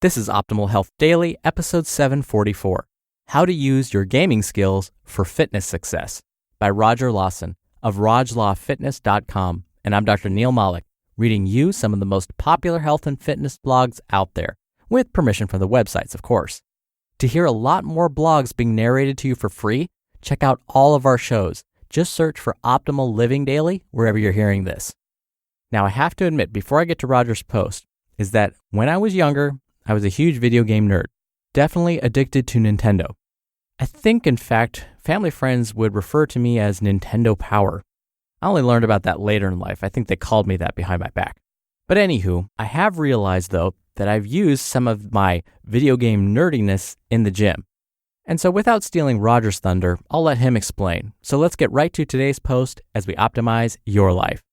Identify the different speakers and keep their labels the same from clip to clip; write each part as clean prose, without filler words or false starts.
Speaker 1: This is Optimal Health Daily, episode 744, How to Use Your Gaming Skills for Fitness Success, by Roger Lawson of RogLawFitness.com. And I'm Dr. Neil Malik, reading you some of the most popular health and fitness blogs out there, with permission from the websites, of course. To hear a lot more blogs being narrated to you for free, check out all of our shows. Just search for Optimal Living Daily wherever you're hearing this. Now, I have to admit, before I get to Roger's post, is that when I was younger, I was a huge video game nerd, definitely addicted to Nintendo. I think, in fact, family friends would refer to me as Nintendo Power. I only learned about that later in life. I think they called me that behind my back. But anywho, I have realized, though, that I've used some of my video game nerdiness in the gym. And so without stealing Roger's thunder, I'll let him explain. So let's get right to today's post as we optimize your life.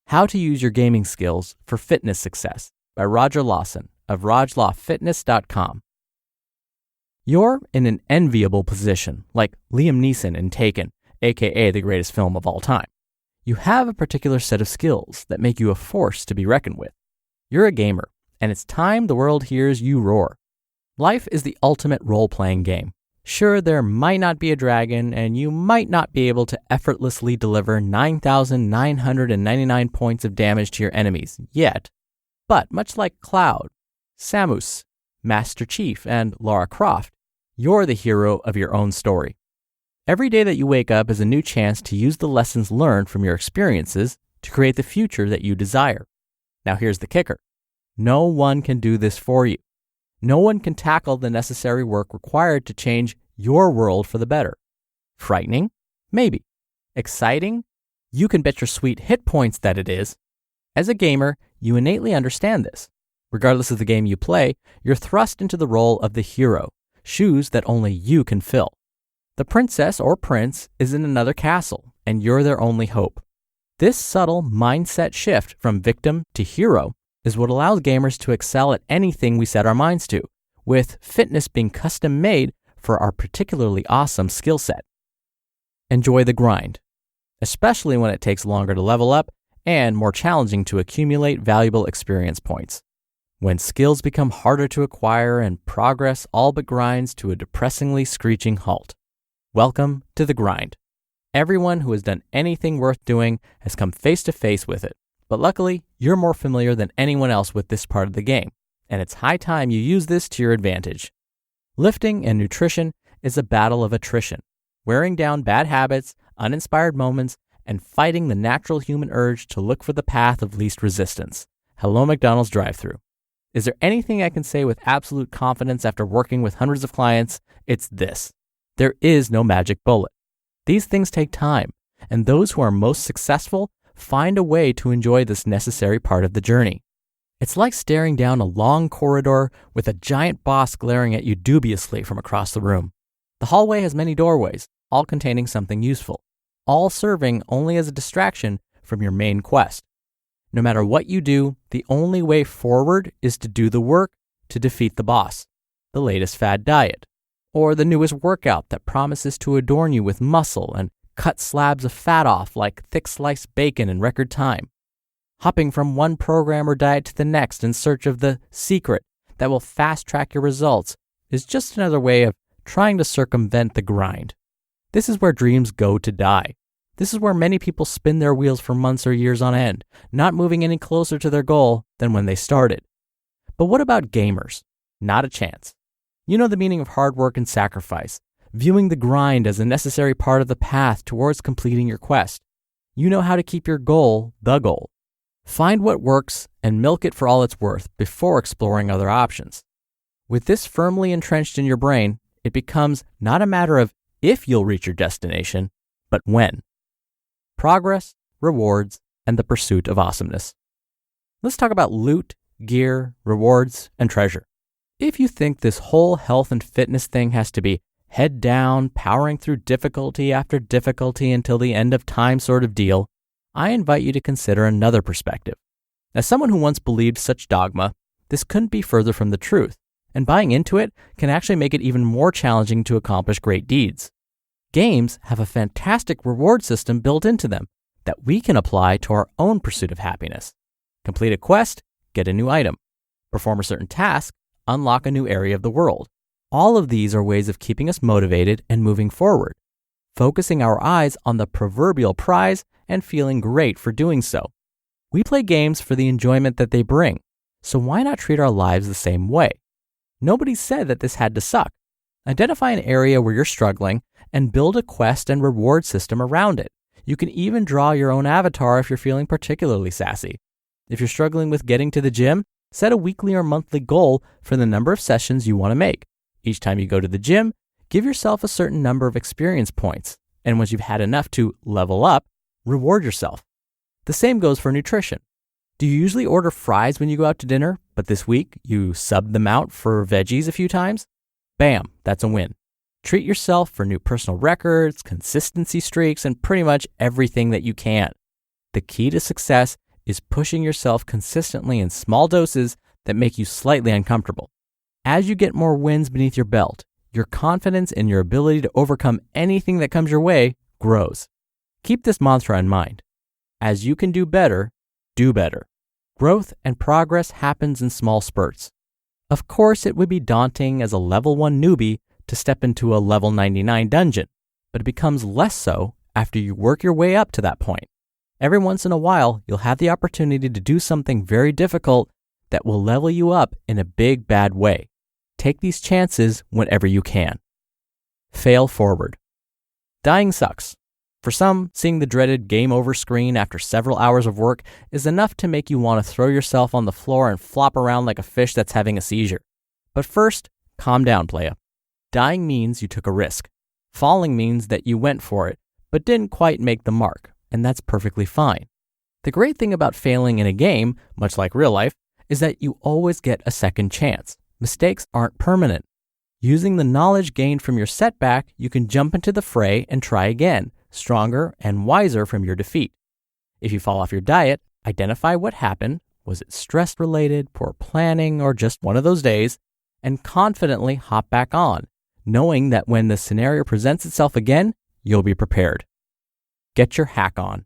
Speaker 1: How to Use Your Gaming Skills for Fitness Success, by Roger Lawson of RogLawFitness.com. You're in an enviable position, like Liam Neeson in Taken, aka the greatest film of all time. You have a particular set of skills that make you a force to be reckoned with. You're a gamer, and it's time the world hears you roar. Life is the ultimate role-playing game. Sure, there might not be a dragon, and you might not be able to effortlessly deliver 9,999 points of damage to your enemies yet, but much like Cloud, Samus, Master Chief, and Lara Croft, you're the hero of your own story. Every day that you wake up is a new chance to use the lessons learned from your experiences to create the future that you desire. Now here's the kicker. No one can do this for you. No one can tackle the necessary work required to change your world for the better. Frightening? Maybe. Exciting? You can bet your sweet hit points that it is. As a gamer, you innately understand this. Regardless of the game you play, you're thrust into the role of the hero, shoes that only you can fill. The princess or prince is in another castle, and you're their only hope. This subtle mindset shift from victim to hero is what allows gamers to excel at anything we set our minds to, with fitness being custom-made for our particularly awesome skill set. Enjoy the grind, especially when it takes longer to level up and more challenging to accumulate valuable experience points. When skills become harder to acquire and progress all but grinds to a depressingly screeching halt. Welcome to the grind. Everyone who has done anything worth doing has come face to face with it. But luckily, you're more familiar than anyone else with this part of the game, and it's high time you use this to your advantage. Lifting and nutrition is a battle of attrition, wearing down bad habits, uninspired moments, and fighting the natural human urge to look for the path of least resistance. Hello, McDonald's drive-thru. Is there anything I can say with absolute confidence after working with hundreds of clients? It's this. There is no magic bullet. These things take time, and those who are most successful find a way to enjoy this necessary part of the journey. It's like staring down a long corridor with a giant boss glaring at you dubiously from across the room. The hallway has many doorways, all containing something useful, all serving only as a distraction from your main quest. No matter what you do, the only way forward is to do the work to defeat the boss, the latest fad diet, or the newest workout that promises to adorn you with muscle and cut slabs of fat off like thick sliced bacon in record time. Hopping from one program or diet to the next in search of the secret that will fast-track your results is just another way of trying to circumvent the grind. This is where dreams go to die. This is where many people spin their wheels for months or years on end, not moving any closer to their goal than when they started. But what about gamers? Not a chance. You know the meaning of hard work and sacrifice, viewing the grind as a necessary part of the path towards completing your quest. You know how to keep your goal the goal. Find what works and milk it for all it's worth before exploring other options. With this firmly entrenched in your brain, it becomes not a matter of if you'll reach your destination, but when. Progress, rewards, and the pursuit of awesomeness. Let's talk about loot, gear, rewards, and treasure. If you think this whole health and fitness thing has to be head down, powering through difficulty after difficulty until the end of time sort of deal, I invite you to consider another perspective. As someone who once believed such dogma, this couldn't be further from the truth, and buying into it can actually make it even more challenging to accomplish great deeds. Games have a fantastic reward system built into them that we can apply to our own pursuit of happiness. Complete a quest, get a new item. Perform a certain task, unlock a new area of the world. All of these are ways of keeping us motivated and moving forward, focusing our eyes on the proverbial prize and feeling great for doing so. We play games for the enjoyment that they bring, so why not treat our lives the same way? Nobody said that this had to suck. Identify an area where you're struggling and build a quest and reward system around it. You can even draw your own avatar if you're feeling particularly sassy. If you're struggling with getting to the gym, set a weekly or monthly goal for the number of sessions you want to make. Each time you go to the gym, give yourself a certain number of experience points, and once you've had enough to level up, reward yourself. The same goes for nutrition. Do you usually order fries when you go out to dinner, but this week you subbed them out for veggies a few times? Bam, that's a win. Treat yourself for new personal records, consistency streaks, and pretty much everything that you can. The key to success is pushing yourself consistently in small doses that make you slightly uncomfortable. As you get more wins beneath your belt, your confidence in your ability to overcome anything that comes your way grows. Keep this mantra in mind. As you can do better, do better. Growth and progress happens in small spurts. Of course, it would be daunting as a level 1 newbie to step into a level 99 dungeon, but it becomes less so after you work your way up to that point. Every once in a while, you'll have the opportunity to do something very difficult that will level you up in a big, bad way. Take these chances whenever you can. Fail forward. Dying sucks. For some, seeing the dreaded game over screen after several hours of work is enough to make you want to throw yourself on the floor and flop around like a fish that's having a seizure. But first, calm down, playa. Dying means you took a risk. Falling means that you went for it, but didn't quite make the mark, and that's perfectly fine. The great thing about failing in a game, much like real life, is that you always get a second chance. Mistakes aren't permanent. Using the knowledge gained from your setback, you can jump into the fray and try again, stronger and wiser from your defeat. If you fall off your diet, identify what happened. Was it stress-related, poor planning, or just one of those days? And confidently hop back on, knowing that when the scenario presents itself again, you'll be prepared. Get your hack on.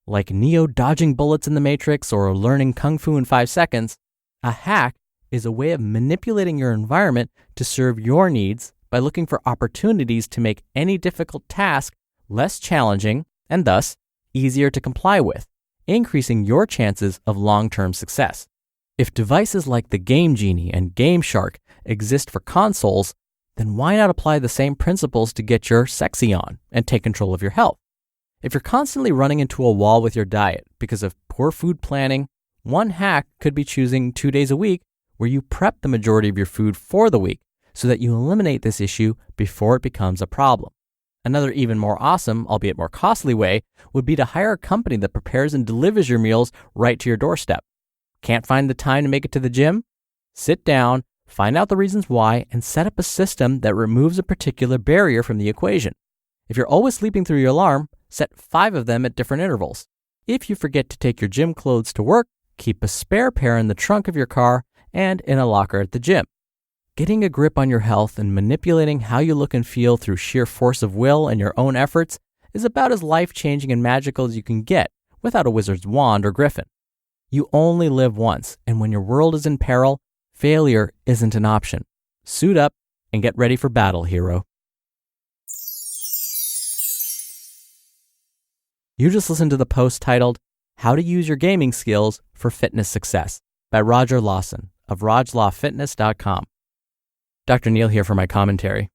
Speaker 1: Like Neo dodging bullets in the Matrix or learning Kung Fu in 5 seconds, a hack is a way of manipulating your environment to serve your needs by looking for opportunities to make any difficult task less challenging and thus easier to comply with, increasing your chances of long-term success. If devices like the Game Genie and Game Shark exist for consoles, then why not apply the same principles to get your sexy on and take control of your health? If you're constantly running into a wall with your diet because of poor food planning, one hack could be choosing 2 days a week where you prep the majority of your food for the week so that you eliminate this issue before it becomes a problem. Another even more awesome, albeit more costly way would be to hire a company that prepares and delivers your meals right to your doorstep. Can't find the time to make it to the gym? Sit down, find out the reasons why, and set up a system that removes a particular barrier from the equation. If you're always sleeping through your alarm, set 5 of them at different intervals. If you forget to take your gym clothes to work, keep a spare pair in the trunk of your car and in a locker at the gym. Getting a grip on your health and manipulating how you look and feel through sheer force of will and your own efforts is about as life-changing and magical as you can get without a wizard's wand or griffin. You only live once, and when your world is in peril, failure isn't an option. Suit up and get ready for battle, hero. You just listened to the post titled, How to Use Your Gaming Skills for Fitness Success by Roger Lawson of rojlawfitness.com. Dr. Neil here for my commentary.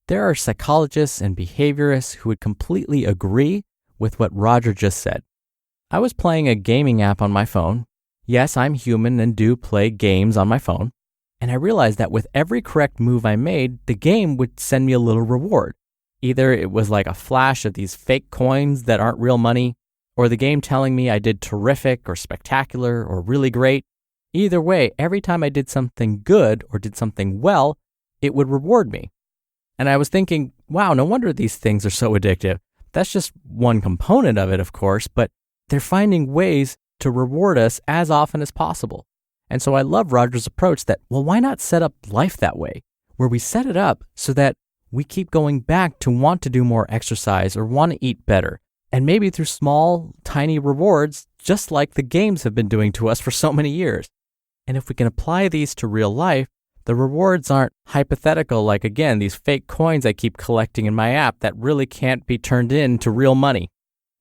Speaker 1: There are psychologists and behaviorists who would completely agree with what Roger just said. I was playing a gaming app on my phone. Yes, I'm human and do play games on my phone. And I realized that with every correct move I made, the game would send me a little reward. Either it was like a flash of these fake coins that aren't real money, or the game telling me I did terrific or spectacular or really great. Either way, every time I did something good or did something well, it would reward me. And I was thinking, wow, no wonder these things are so addictive. That's just one component of it, of course, but they're finding ways to reward us as often as possible. And so I love Roger's approach that, well, why not set up life that way, where we set it up so that we keep going back to want to do more exercise or want to eat better. And maybe through small, tiny rewards, just like the games have been doing to us for so many years. And if we can apply these to real life, the rewards aren't hypothetical like, again, these fake coins I keep collecting in my app that really can't be turned into real money.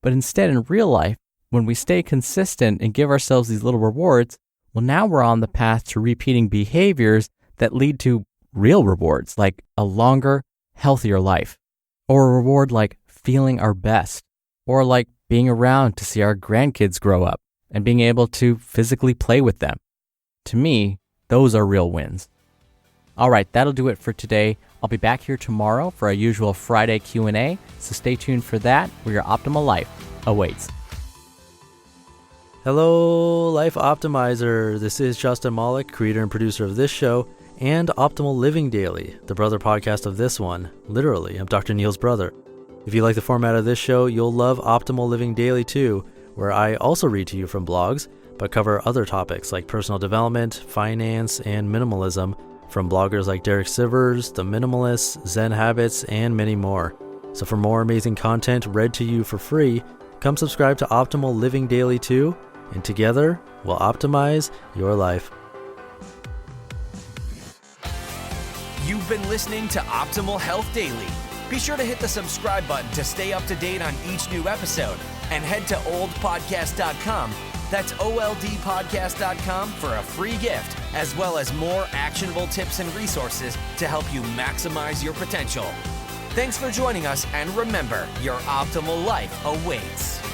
Speaker 1: But instead, in real life, when we stay consistent and give ourselves these little rewards, well, now we're on the path to repeating behaviors that lead to real rewards, like a longer, healthier life, or a reward like feeling our best, or like being around to see our grandkids grow up and being able to physically play with them. To me, those are real wins. All right, that'll do it for today. I'll be back here tomorrow for our usual Friday Q&A, so stay tuned for that, where your optimal life awaits.
Speaker 2: Hello, Life Optimizer. This is Justin Malik, creator and producer of this show and Optimal Living Daily, the brother podcast of this one. Literally, I'm Dr. Neil's brother. If you like the format of this show, you'll love Optimal Living Daily too, where I also read to you from blogs, but cover other topics like personal development, finance, and minimalism from bloggers like Derek Sivers, The Minimalists, Zen Habits, and many more. So for more amazing content read to you for free, come subscribe to Optimal Living Daily too, and together we'll optimize your life.
Speaker 3: You've been listening to Optimal Health Daily. Be sure to hit the subscribe button to stay up to date on each new episode, and head to oldpodcast.com. That's oldpodcast.com for a free gift, as well as more actionable tips and resources to help you maximize your potential. Thanks for joining us, and remember, your optimal life awaits.